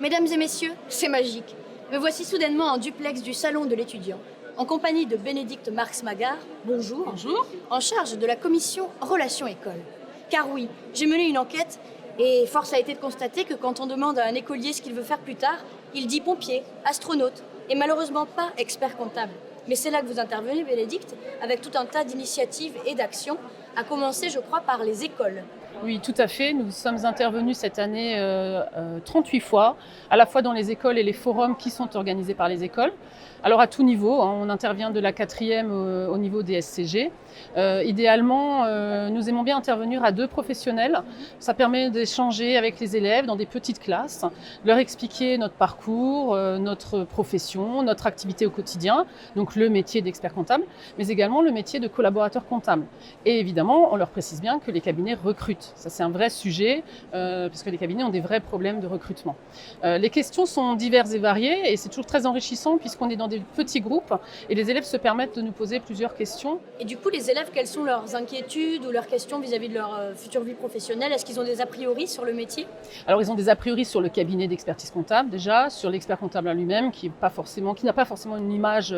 Mesdames et messieurs, c'est magique. Me voici soudainement en duplex du salon de l'étudiant, en compagnie de Bénédicte Marx-Magard, bonjour, Bonjour. en charge de la commission Relations École. Car oui, j'ai mené une enquête et force a été de constater que quand on demande à un écolier ce qu'il veut faire plus tard, il dit pompier, astronaute et malheureusement pas expert comptable. Mais c'est là que vous intervenez, Bénédicte, avec tout un tas d'initiatives et d'actions, à commencer, je crois, par les écoles. Oui, tout à fait. Nous sommes intervenus cette année 38 fois, à la fois dans les écoles et les forums qui sont organisés par les écoles. Alors à tout niveau, hein, on intervient de la 4e au niveau des SCG. Idéalement, nous aimons bien intervenir à 2 professionnels. Ça permet d'échanger avec les élèves dans des petites classes, de leur expliquer notre parcours, notre profession, notre activité au quotidien, donc le métier d'expert comptable, mais également le métier de collaborateur comptable. Et évidemment, on leur précise bien que les cabinets recrutent. Ça, c'est un vrai sujet, parce que les cabinets ont des vrais problèmes de recrutement. Les questions sont diverses et variées, et c'est toujours très enrichissant puisqu'on est dans des petits groupes, et les élèves se permettent de nous poser plusieurs questions. Et du coup, les élèves, quelles sont leurs inquiétudes ou leurs questions vis-à-vis de leur future vie professionnelle? Est-ce qu'ils ont des a priori sur le métier? Alors, ils ont des a priori sur le cabinet d'expertise comptable déjà, sur l'expert comptable en lui-même, qui n'a pas forcément une image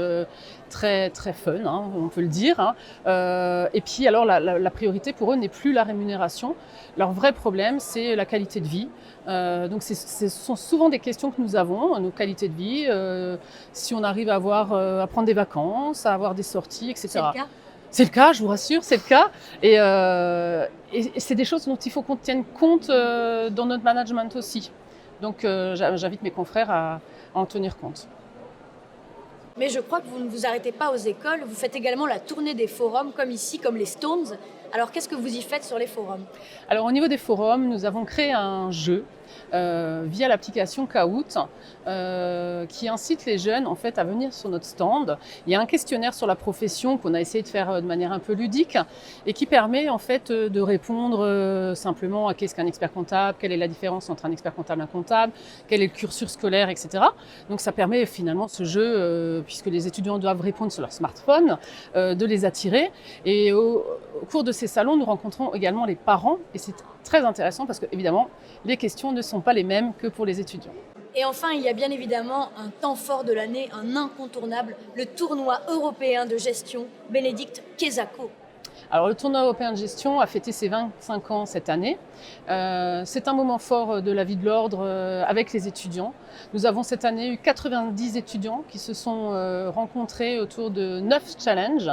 très, très fun, hein, on peut le dire. Hein. Et puis, alors, la priorité pour eux n'est plus la rémunération. Leur vrai problème, c'est la qualité de vie. Donc, ce sont souvent des questions que nous avons, nos qualités de vie, si on arrive à prendre des vacances, à avoir des sorties, etc. C'est le cas? C'est le cas, je vous rassure, c'est le cas. Et c'est des choses dont il faut qu'on tienne compte dans notre management aussi. Donc j'invite mes confrères à en tenir compte. Mais je crois que vous ne vous arrêtez pas aux écoles, vous faites également la tournée des forums, comme ici, comme les Stones. Alors qu'est-ce que vous y faites sur les forums? Alors au niveau des forums, nous avons créé un jeu via l'application Kahoot qui incite les jeunes en fait à venir sur notre stand. Il y a un questionnaire sur la profession qu'on a essayé de faire de manière un peu ludique et qui permet en fait de répondre simplement à qu'est-ce qu'un expert comptable, quelle est la différence entre un expert comptable et un comptable, quel est le cursus scolaire, etc. Donc ça permet finalement ce jeu, puisque les étudiants doivent répondre sur leur smartphone, de les attirer. Et au cours de ces salons, nous rencontrons également les parents et c'est très intéressant parce que évidemment les questions ne sont pas les mêmes que pour les étudiants. Et enfin, il y a bien évidemment un temps fort de l'année, un incontournable, le tournoi européen de gestion Bénédicte Quézaco. Alors le tournoi européen de gestion a fêté ses 25 ans cette année. C'est un moment fort de la vie de l'ordre avec les étudiants. Nous avons cette année eu 90 étudiants qui se sont rencontrés autour de 9 challenges,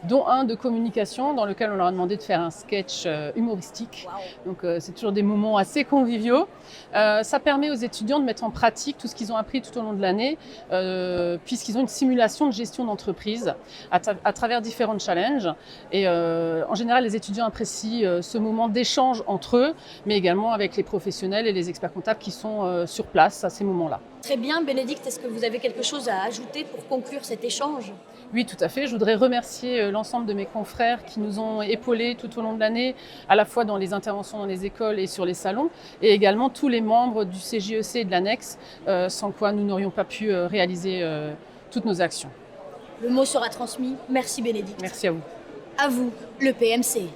dont un de communication dans lequel on leur a demandé de faire un sketch humoristique. Wow. Donc c'est toujours des moments assez conviviaux. Ça permet aux étudiants de mettre en pratique tout ce qu'ils ont appris tout au long de l'année, puisqu'ils ont une simulation de gestion d'entreprise à travers différents challenges. Et en général, les étudiants apprécient ce moment d'échange entre eux, mais également avec les professionnels et les experts comptables qui sont sur place à ces moments-là. Très bien, Bénédicte, est-ce que vous avez quelque chose à ajouter pour conclure cet échange? Oui, tout à fait. Je voudrais remercier l'ensemble de mes confrères qui nous ont épaulés tout au long de l'année, à la fois dans les interventions dans les écoles et sur les salons, et également tous les membres du CJEC et de l'annexe, sans quoi nous n'aurions pas pu réaliser toutes nos actions. Le mot sera transmis. Merci, Bénédicte. Merci à vous. À vous, le PMC.